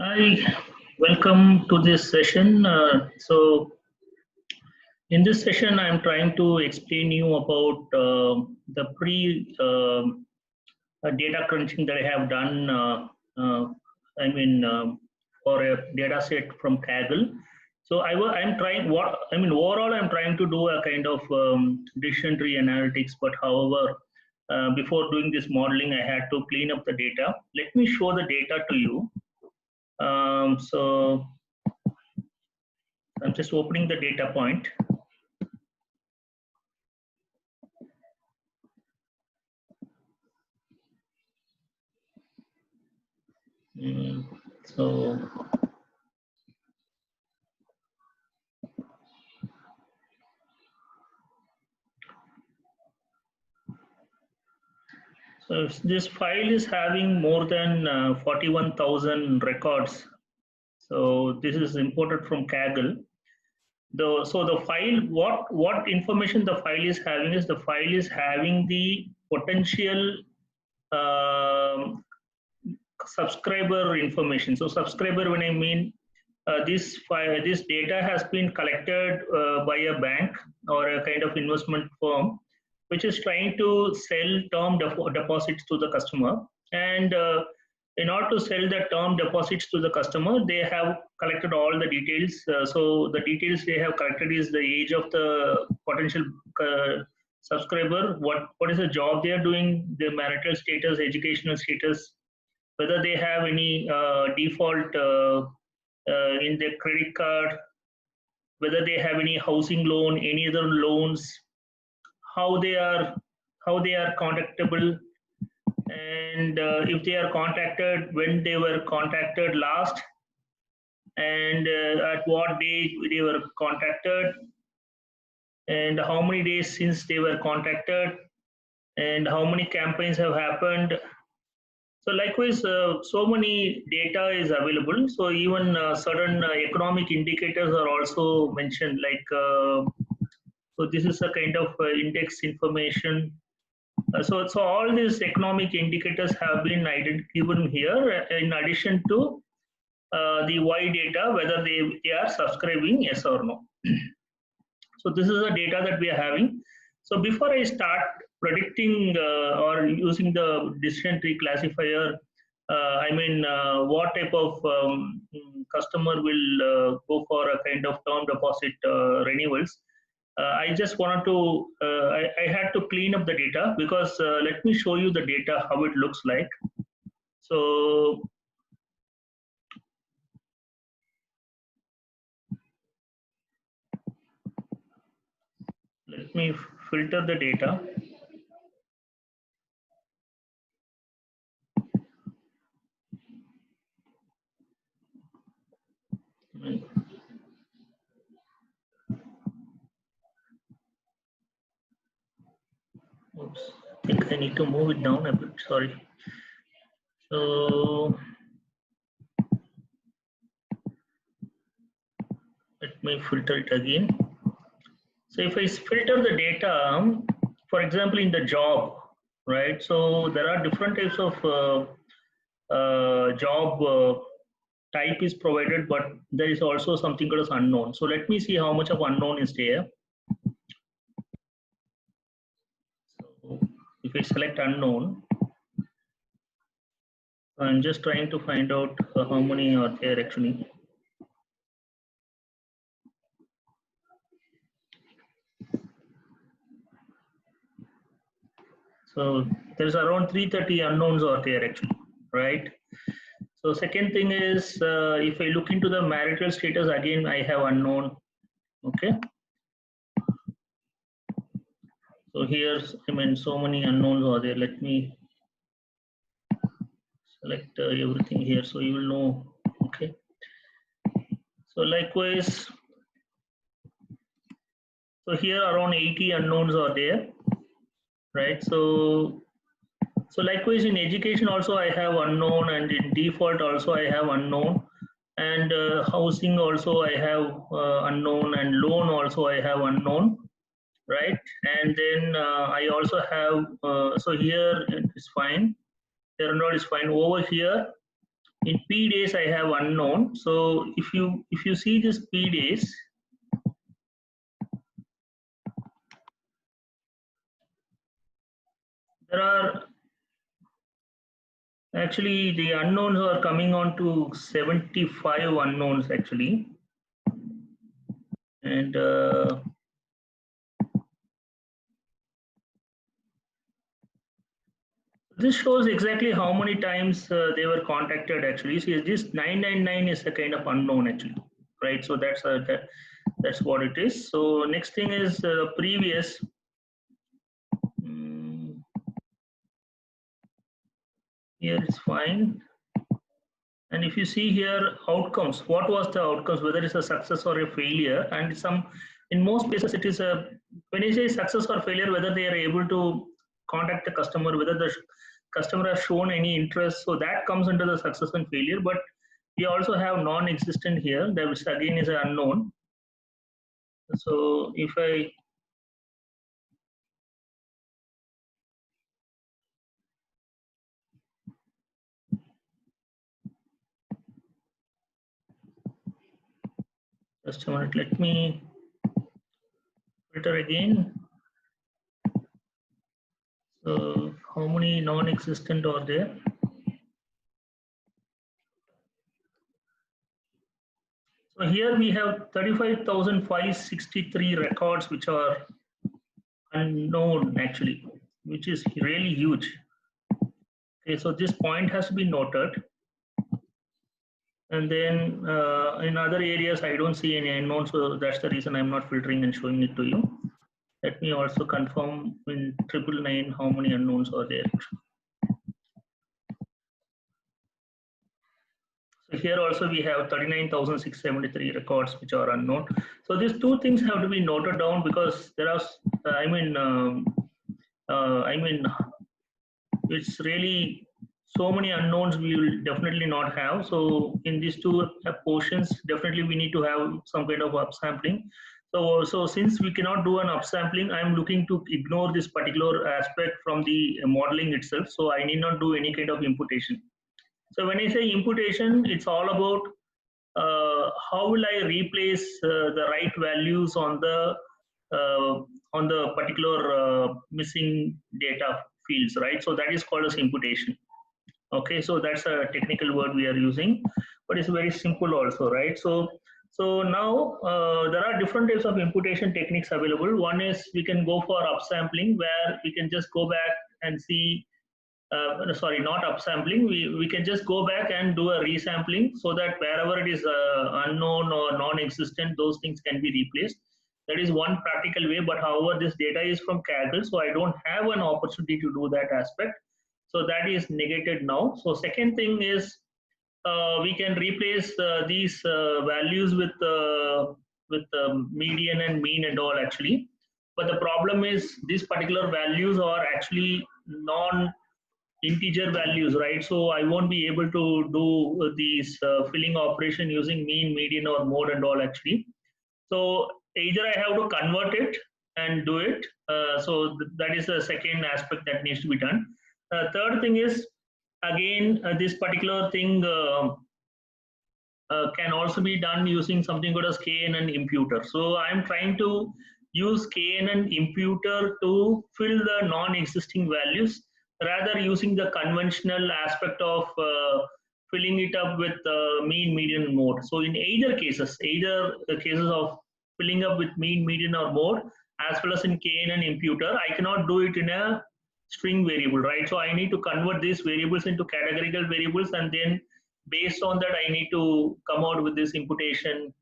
Hi, welcome to this session. In this session, I'm trying to explain you about the data crunching that I have done. I mean, for a data set from Kaggle. I'm trying what I mean. Overall, I'm trying to do a kind of decision tree analytics. But however, before doing this modeling, I had to clean up the data. Let me show the data to you. So I'm just opening the data point. So if this file is having more than 41,000 records. So this is imported from Kaggle. So the file, what information the file is having is the file is having the potential um, subscriber information. So subscriber, when I mean this data has been collected by a bank or a kind of investment firm, which is trying to sell term deposits to the customer. And in order to sell the term deposits to the customer, they have collected all the details. So the details they have collected is the age of the potential subscriber, what is the job they are doing, their marital status, educational status, whether they have any default in their credit card, whether they have any housing loan, any other loans, how they are contactable, and if they are contacted, when they were contacted last, and at what day they were contacted, and how many days since they were contacted, and how many campaigns have happened. So likewise, so many data is available. So even certain economic indicators are also mentioned. So this is a kind of index information. So all these economic indicators have been given here in addition to the Y data, whether they are subscribing, yes or no. So this is the data that we are having. So before I start predicting or using the decision tree classifier, what type of customer will go for a kind of term deposit renewals? I just wanted to, I had to clean up the data because let me show you the data, how it looks like. So let me filter the data. Oops, I think I need to move it down a bit, sorry. So let me filter it again. So if I filter the data, for example, in the job, right? So there are different types of job type is provided, but there is also something called as unknown. So let me see how much of unknown is there. So if I select unknown, I'm just trying to find out how many are there actually. So there's around 330 unknowns are there actually, right? So second thing is, if I look into the marital status, again, I have unknown, okay? So here's, so many unknowns are there. Let me select everything here so you will know, okay? So likewise, so here around 80 unknowns are there, right? So likewise in education also I have unknown, and in default also I have unknown, and housing also I have unknown, and loan also I have unknown, right? And then I also have, so here it's fine, here and all is fine. Over here, In P days I have unknown. So if you see this P days, there are actually the unknowns are coming on to 75 unknowns actually, and this shows exactly how many times they were contacted actually. See, this 999 is a kind of unknown actually, right? So that's what it is. So next thing is previous. Mm, here it's fine. And if you see here outcomes, what was the outcomes, whether it's a success or a failure, and in most cases it is a, when you say success or failure, whether they are able to contact the customer, whether the customer has shown any interest, so that comes under the success and failure. But we also have non-existent here, that which again is an unknown. So if I just a minute, let me filter again. So how many non-existent are there? So here we have 35,563 records which are unknown actually, which is really huge. Okay, so this point has to be noted. And then in other areas, I don't see any unknown, so that's the reason I'm not filtering and showing it to you. Let me also confirm in 999 how many unknowns are there. So here also we have 39,673 records which are unknown. So these two things have to be noted down because there are, I mean, it's really so many unknowns we will definitely not have. So in these two portions, definitely we need to have some kind of upsampling. So since we cannot do an upsampling, I'm looking to ignore this particular aspect from the modeling itself. So I need not do any kind of imputation. So when I say imputation, it's all about how will I replace the right values on the particular missing data fields, right? So that is called as imputation. Okay, so that's a technical word we are using, but it's very simple also, right? So now there are different types of imputation techniques available. One is we can go for upsampling, where we can just go back and see sorry, not upsampling. We can just go back and do a resampling so that wherever it is unknown or non-existent, those things can be replaced. That is one practical way, but however, this data is from Kaggle, so I don't have an opportunity to do that aspect. So that is negated now. So second thing is we can replace these values with median and mean and all actually. But the problem is these particular values are actually non integer values, right? So I won't be able to do these filling operation using mean, median, or mode and all actually. So either I have to convert it and do it. So that is the second aspect that needs to be done. Third thing is again this particular thing can also be done using something called as KNN imputer. So I'm trying to use KNN imputer to fill the non-existing values rather using the conventional aspect of filling it up with mean, median, mode. So in either the cases of filling up with mean, median, or mode, as well as in KNN imputer, I cannot do it in a string variable, right? So I need to convert these variables into categorical variables, and then based on that, I need to come out with this imputation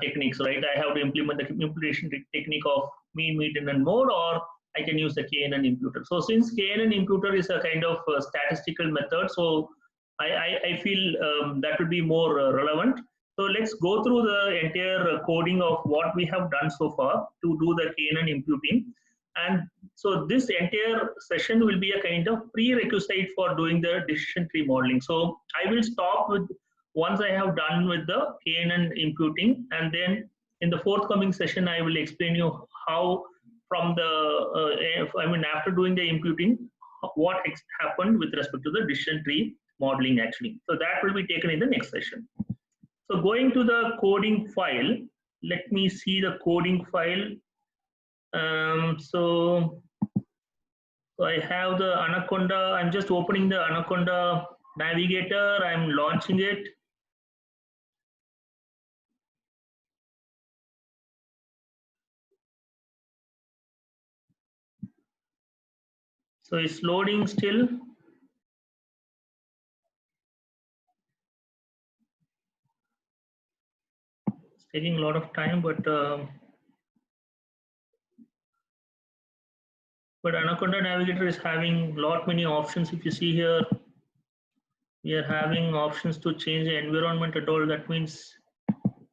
techniques, right? I have to implement the imputation technique of mean, median, and mode, or I can use the KNN imputer. So since KNN imputer is a kind of statistical method, so I feel that would be more relevant. So let's go through the entire coding of what we have done so far to do the KNN imputing. And so this entire session will be a kind of prerequisite for doing the decision tree modeling. So I will stop with once I have done with the KNN imputing, and then in the forthcoming session I will explain you how from the I mean after doing the imputing what happened with respect to the decision tree modeling actually. So that will be taken in the next session. So going to the coding file, let me see the coding file. So I have the Anaconda. I'm just opening the Anaconda Navigator. I'm launching it. So it's loading still. It's taking a lot of time, but Anaconda Navigator is having lot many options. If you see here, we are having options to change the environment and all. That means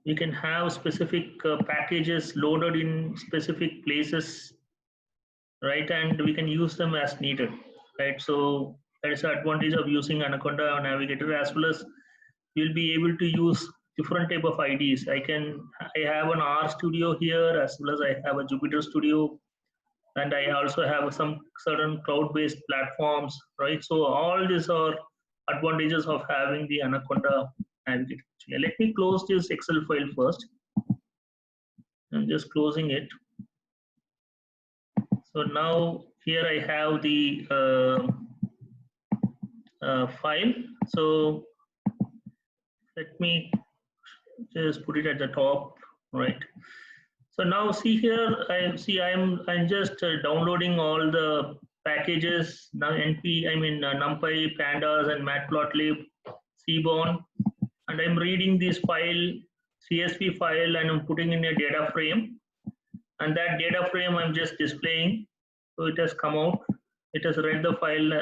we can have specific packages loaded in specific places, right? And we can use them as needed, right? So that is the advantage of using Anaconda Navigator, as well as you'll be able to use different type of IDs. I have an R Studio here, as well as I have a Jupyter Studio, and I also have some certain cloud-based platforms, right? So all these are advantages of having the Anaconda Navigator. Let me close this Excel file first. I'm just closing it. So now here I have the file. So let me just put it at the top, right? So now see here, I'm just downloading all the packages now. NumPy, Pandas, and Matplotlib, Seaborn, and I'm reading this file, CSV file, and I'm putting in a data frame, and that data frame I'm just displaying. So it has come out. It has read the file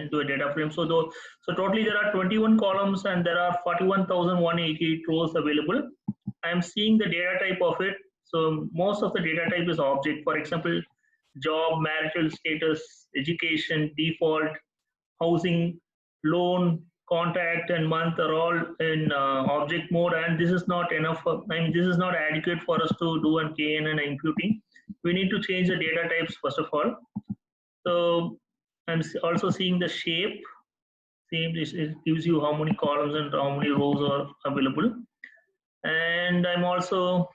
into a data frame. So totally there are 21 columns and there are 41,188 rows available. I'm seeing the data type of it. So most of the data type is object. For example, job, marital status, education, default, housing, loan, contact, and month are all in object mode. And this is not enough. This is not adequate for us to do an KNN imputing. We need to change the data types first of all. So I'm also seeing the shape. It gives you how many columns and how many rows are available. And I'm also,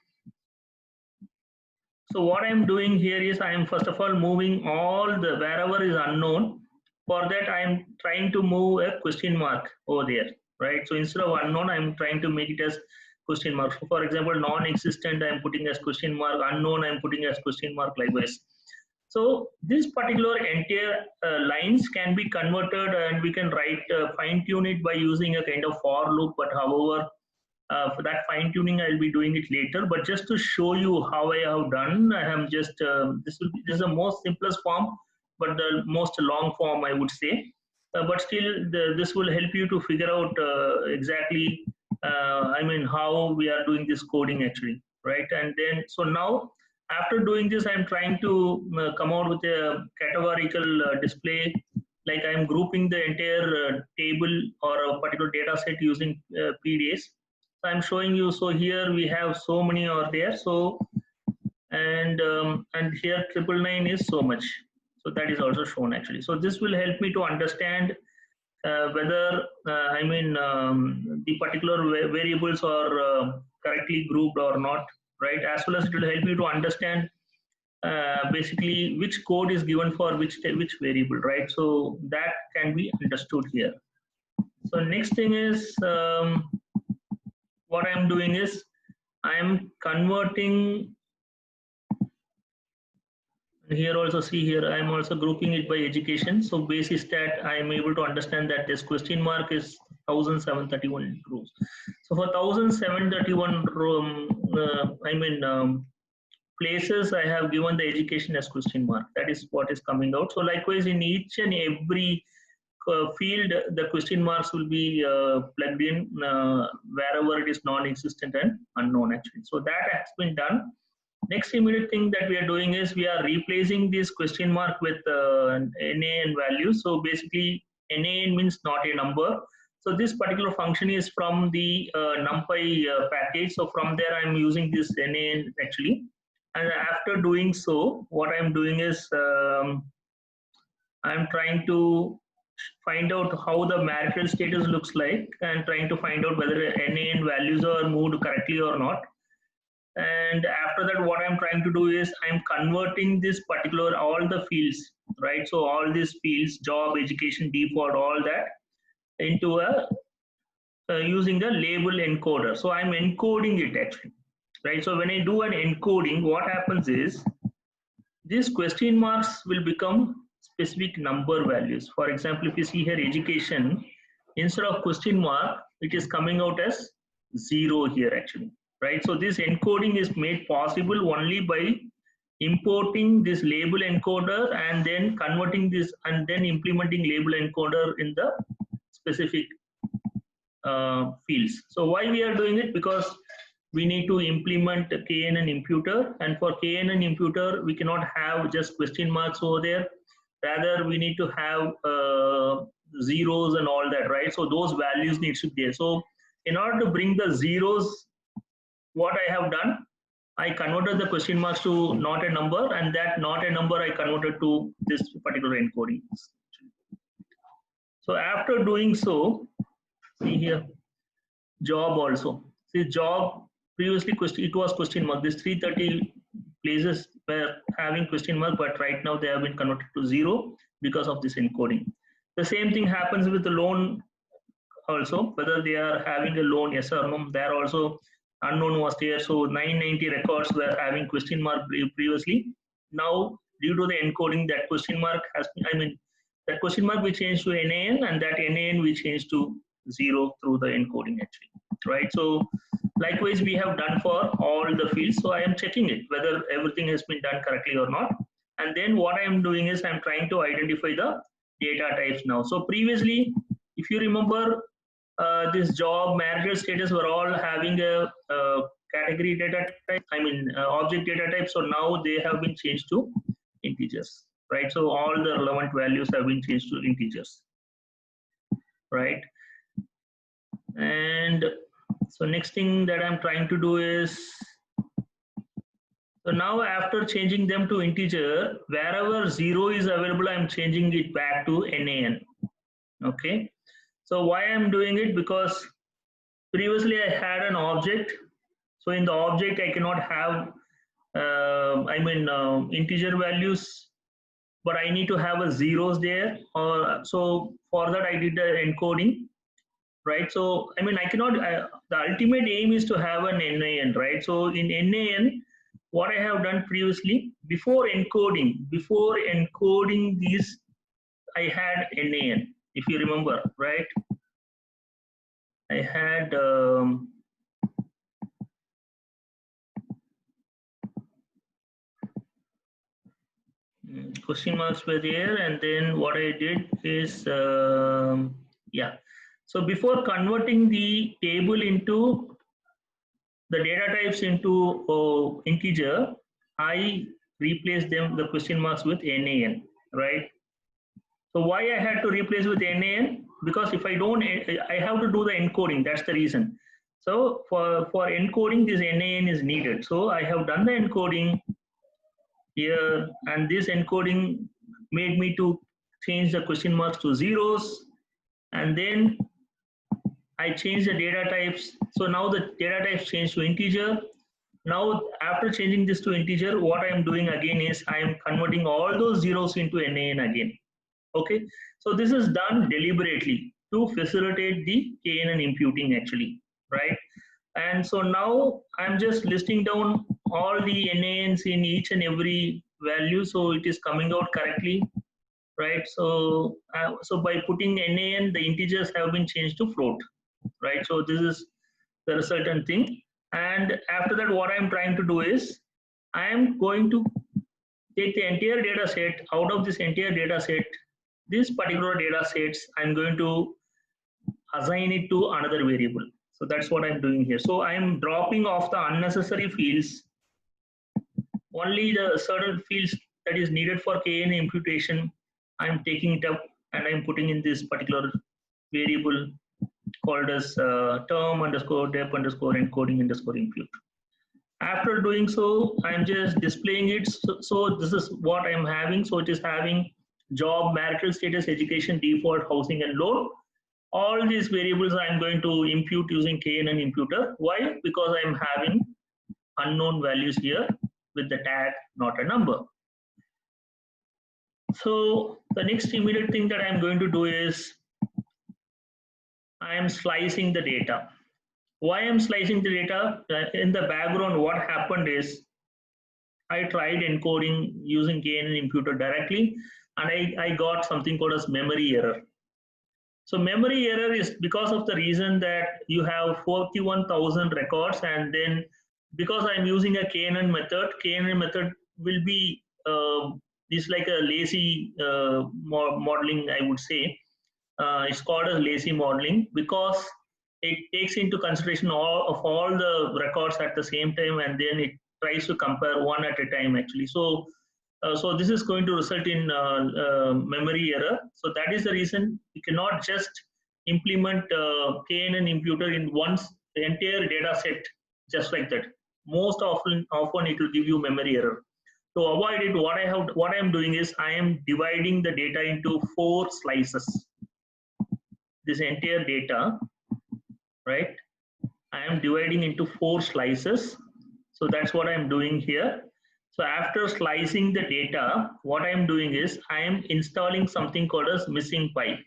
so what I'm doing here is I'm first of all moving all the wherever is unknown. For that I'm trying to move a question mark over there, right? So instead of unknown, I'm trying to make it as question mark. So for example, non-existent I'm putting as question mark, unknown I'm putting as question mark, likewise. So this particular entire lines can be converted and we can write fine tune it by using a kind of for loop. But however, for that fine tuning I'll be doing it later. But just to show you how I have done, I am just this is the most simplest form, but the most long form I would say. But still, this will help you to figure out exactly how we are doing this coding actually, right? And then so now, after doing this, I'm trying to come out with a categorical display, like I'm grouping the entire table or a particular data set using PDAs. So I'm showing you. So here we have so many are there. So and here 999 is so much. So that is also shown actually. So this will help me to understand whether the particular variables are correctly grouped or not, right? As well as it will help you to understand basically which code is given for which variable, right? So that can be understood here. So next thing is what I'm doing is I'm converting. Here also see here I'm also grouping it by education. So basis that I'm able to understand that this question mark is 1731 rows. So for 1731 places I have given the education as question mark. That is what is coming out. So likewise in each and every field the question marks will be plugged in wherever it is non-existent and unknown actually. So that has been done. Next immediate thing that we are doing is we are replacing this question mark with NaN value. So basically NaN means not a number. So this particular function is from the NumPy package. So from there I'm using this NaN actually. And after doing so, what I'm doing is I'm trying to find out how the marital status looks like and trying to find out whether NaN values are moved correctly or not. And after that, what I'm trying to do is I'm converting this particular all the fields, right? So all these fields, job, education, default, all that into a using a label encoder. So I'm encoding it actually, right? So when I do an encoding, what happens is these question marks will become specific number values. For example, if you see here education, instead of question mark, it is coming out as 0 here actually, right? So this encoding is made possible only by importing this label encoder and then converting this and then implementing label encoder in the specific fields. So why we are doing it? Because we need to implement KNN imputer, and for KNN imputer we cannot have just question marks over there. Rather we need to have zeros and all that, right? So those values need to be there. So in order to bring the zeros, what I have done, I converted the question marks to not a number, and that not a number I converted to this particular encoding. So after doing so, see here, job also. See job, previously it was question mark. This 330 places were having question mark, but right now they have been converted to 0 because of this encoding. The same thing happens with the loan also, whether they are having a loan, yes or no. There also unknown was there. So 990 records were having question mark previously. Now due to the encoding, that question mark has been, that question mark we changed to NaN, and that NaN we changed to 0 through the encoding actually, right? So likewise we have done for all the fields. So I am checking it whether everything has been done correctly or not, and then what I am doing is I'm trying to identify the data types now. So previously, if you remember, this job, marital status were all having a category data type, object data type. So now they have been changed to integers, right? So all the relevant values have been changed to integers, right? And so next thing that I'm trying to do is, so now after changing them to integer, wherever 0 is available, I'm changing it back to NaN, okay? So why I'm doing it? Because previously I had an object. So in the object, I cannot have, integer values, but I need to have a zeros there. So for that, I did the encoding, right? So I cannot. The ultimate aim is to have an NaN, right? So in NaN, what I have done previously, before encoding these, I had NaN. If you remember, right? I had question marks were there, and then what I did is yeah. So before converting the table into the data types into integer, I replaced them the question marks with NaN, right? So why I had to replace with NaN? Because if I don't, I have to do the encoding. That's the reason. So for encoding, this NaN is needed. So I have done the encoding here, and this encoding made me to change the question marks to zeros, and then I changed the data types. So now the data types changed to integer. Now after changing this to integer, what I am doing again is I am converting all those zeros into NaN again. Okay, so this is done deliberately to facilitate the KNN imputing actually, right? And so now I'm just listing down all the NaNs in each and every value, so it is coming out correctly, right? So so by putting NaN, the integers have been changed to float, right? So this is the resultant thing. And after that, what I'm trying to do is I am going to take the entire data set. Out of this entire data set, this particular data sets, I'm going to assign it to another variable. So that's what I'm doing here. So I'm dropping off the unnecessary fields, only the certain fields that is needed for KNN imputation, I'm taking it up and I'm putting in this particular variable called as term underscore dep underscore encoding underscore impute. After doing so, I'm just displaying it. So this is what I'm having. So it is having job, marital status, education, default, housing, and loan. All these variables I'm going to impute using KNN imputer. Why? Because I'm having unknown values here with the tag, not a number. So the next immediate thing that I'm going to do is I am slicing the data. Why I'm slicing the data? In the background, what happened is I tried encoding using KNN imputer directly, and I got something called as memory error. So memory error is because of the reason that you have 41,000 records, and then because I'm using a KNN method will be is like a lazy modeling, I would say. It's called as lazy modeling because it takes into consideration all the records at the same time, and then it tries to compare one at a time actually. So this is going to result in memory error. So that is the reason you cannot just implement KNN imputer in the entire data set just like that. Most often it will give you memory error. To avoid it, what I am doing is I am dividing the data into 4 slices. This entire data, right? I am dividing into 4 slices. So that's what I am doing here. So after slicing the data, what I am doing is I am installing something called as missing pipe.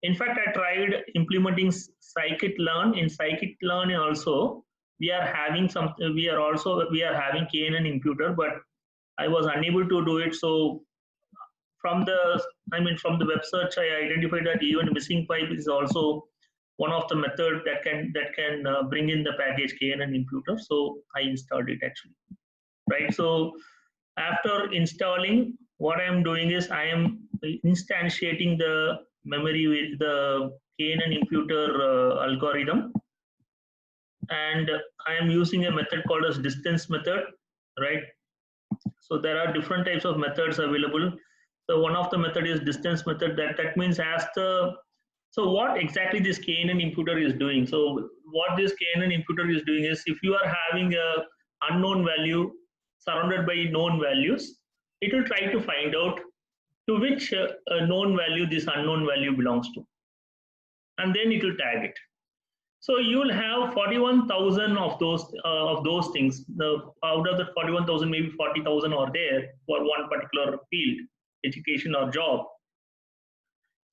In fact, I tried implementing scikit-learn. In scikit-learn also, we are having having KNN imputer, but I was unable to do it. So from the web search, I identified that even missing pipe is also one of the method that can bring in the package KNN imputer. So I installed it actually, right? So after installing, what I am doing is I am instantiating the memory with the KNN imputer algorithm, and I am using a method called as distance method, right? So there are different types of methods available. So one of the method is distance method. That means so what exactly this KNN imputer is doing? So what this KNN imputer is doing is, if you are having a unknown value surrounded by known values, it will try to find out to which known value this unknown value belongs to, and then it will tag it. So you'll have 41,000 of those things. Out of the 41,000, maybe 40,000 are there for one particular field, education or job.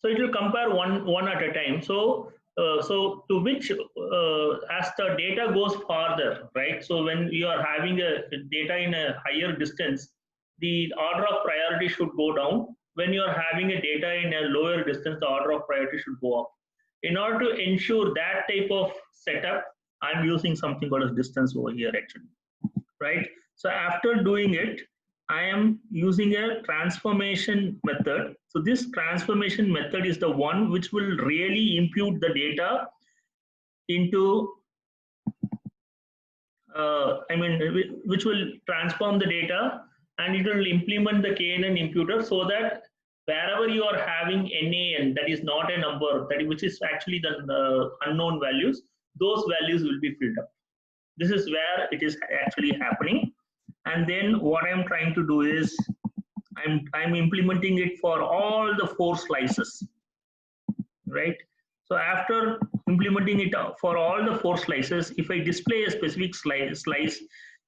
So it will compare one at a time. So to which as the data goes farther, right? So when you are having a data in a higher distance, the order of priority should go down. When you are having a data in a lower distance, the order of priority should go up. In order to ensure that type of setup, I'm using something called as distance over here actually, right? So after doing it, I am using a transformation method. So this transformation method is the one which will really impute the data into, which will transform the data, and it will implement the KNN imputer so that wherever you are having NaN, that is not a number, which is actually the unknown values, those values will be filled up. This is where it is actually happening. And then what I'm trying to do is I'm implementing it for all the 4 slices, right? So after implementing it for all the 4 slices, if I display a specific slice,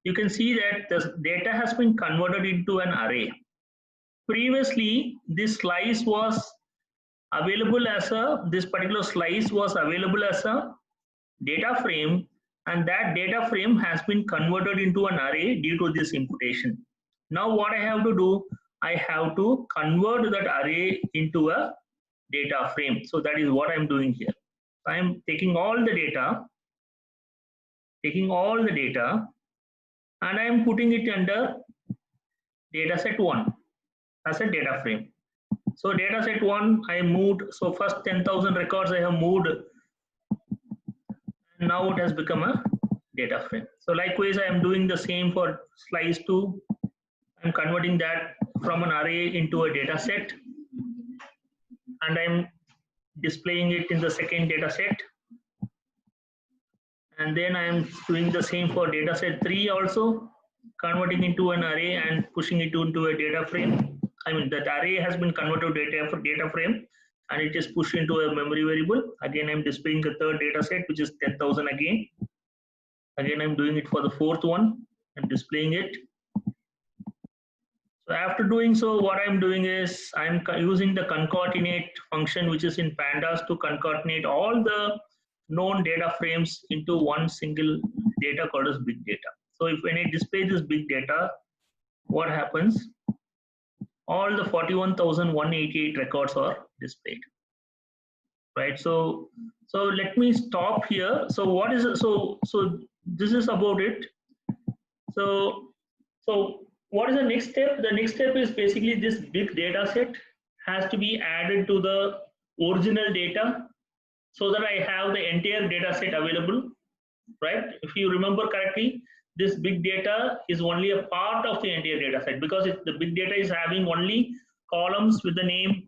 you can see that the data has been converted into an array. Previously, this slice was available as this particular slice was available as a data frame, and that data frame has been converted into an array due to this imputation. Now what I have to do, I have to convert that array into a data frame. So that is what I'm doing here. I am taking all the data, and I am putting it under dataset 1 as a data frame. So dataset 1, I moved, so first 10,000 records I have moved, and now it has become a data frame. So likewise, I am doing the same for slice 2. I'm converting that from an array into a data set, and I'm displaying it in the second data set. And then I'm doing the same for data set 3 also, converting into an array and pushing it into a data frame. I mean that array has been converted to data frame, and it is pushed into a memory variable. Again, I'm displaying the third data set, which is 10,000 again. Again, I'm doing it for the fourth one and displaying it. So after doing so, what I'm doing is I'm using the concatenate function, which is in pandas, to concatenate all the known data frames into one single data called as big data. So if when I display this big data, what happens? All the 41,188 records are displayed, right? So let me stop here. So what is it? So this is about it. So what is the next step? The next step is basically this big data set has to be added to the original data so that I have the entire data set available, right? If you remember correctly, this big data is only a part of the entire data set, because the big data is having only columns with the name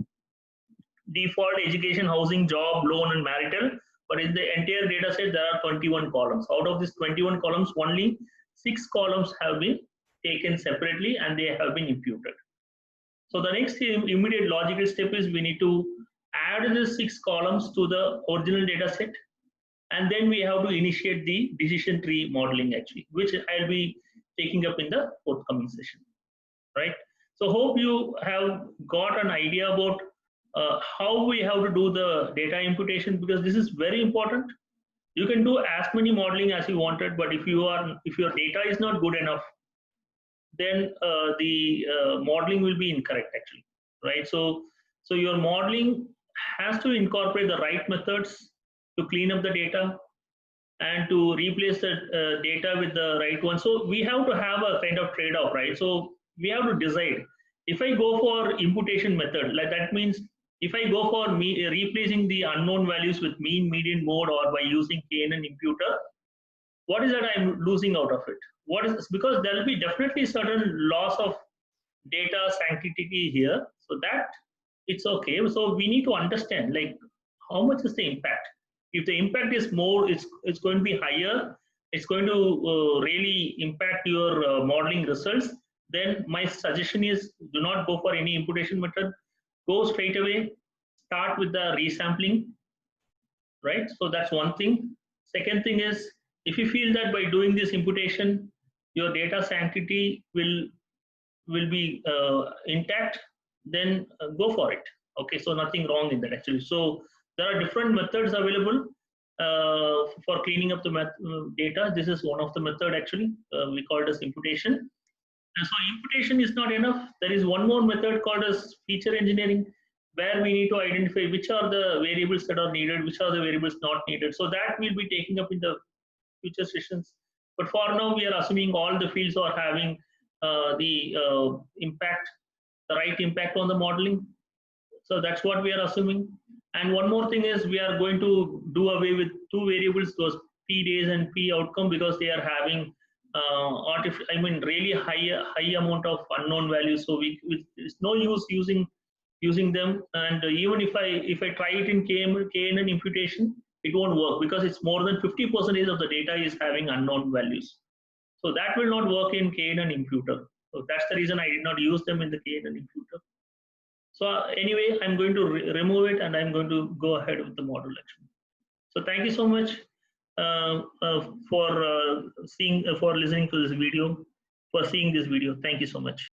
default, education, housing, job, loan, and marital. But in the entire data set, there are 21 columns. Out of these 21 columns, only 6 columns have been taken separately and they have been imputed. So the next immediate logical step is we need to add the 6 columns to the original data set, and then we have to initiate the decision tree modeling actually, which I'll be taking up in the forthcoming session, right? So hope you have got an idea about how we have to do the data imputation, because this is very important. You can do as many modeling as you wanted, but if your data is not good enough, then the modeling will be incorrect actually, right? So your modeling has to incorporate the right methods to clean up the data and to replace the data with the right one. So we have to have a kind of trade-off, right? So we have to decide. If I go for imputation method, like that means if I go for replacing the unknown values with mean, median, mode, or by using KNN imputer, what is that I'm losing out of it? What is this? Because there will be definitely certain loss of data sanctity here, so that it's okay. So we need to understand like how much is the impact. If the impact is more, it's going to be higher, it's going to really impact your modeling results, then my suggestion is do not go for any imputation method. Go straight away, start with the resampling, right? So that's one thing. Second thing is, if you feel that by doing this imputation, your data sanctity will be intact, then go for it. Okay, so nothing wrong in that actually. So there are different methods available for cleaning up the data. This is one of the method actually. We call it as imputation. And so imputation is not enough. There is one more method called as feature engineering, where we need to identify which are the variables that are needed, which are the variables not needed. So that we'll be taking up in the future sessions. But for now, we are assuming all the fields are having the impact, the right impact on the modeling. So that's what we are assuming. And one more thing is we are going to do away with two variables, those p days and p outcome, because they are having really high amount of unknown values. So it's no use using them. And even if I try it in KNN imputation, it won't work, because it's more than 50% of the data is having unknown values. So that will not work in KNN imputer. So that's the reason I did not use them in the KNN imputer. So anyway, I'm going to remove it and I'm going to go ahead with the model actually. So thank you so much for listening to this video, for seeing this video. Thank you so much.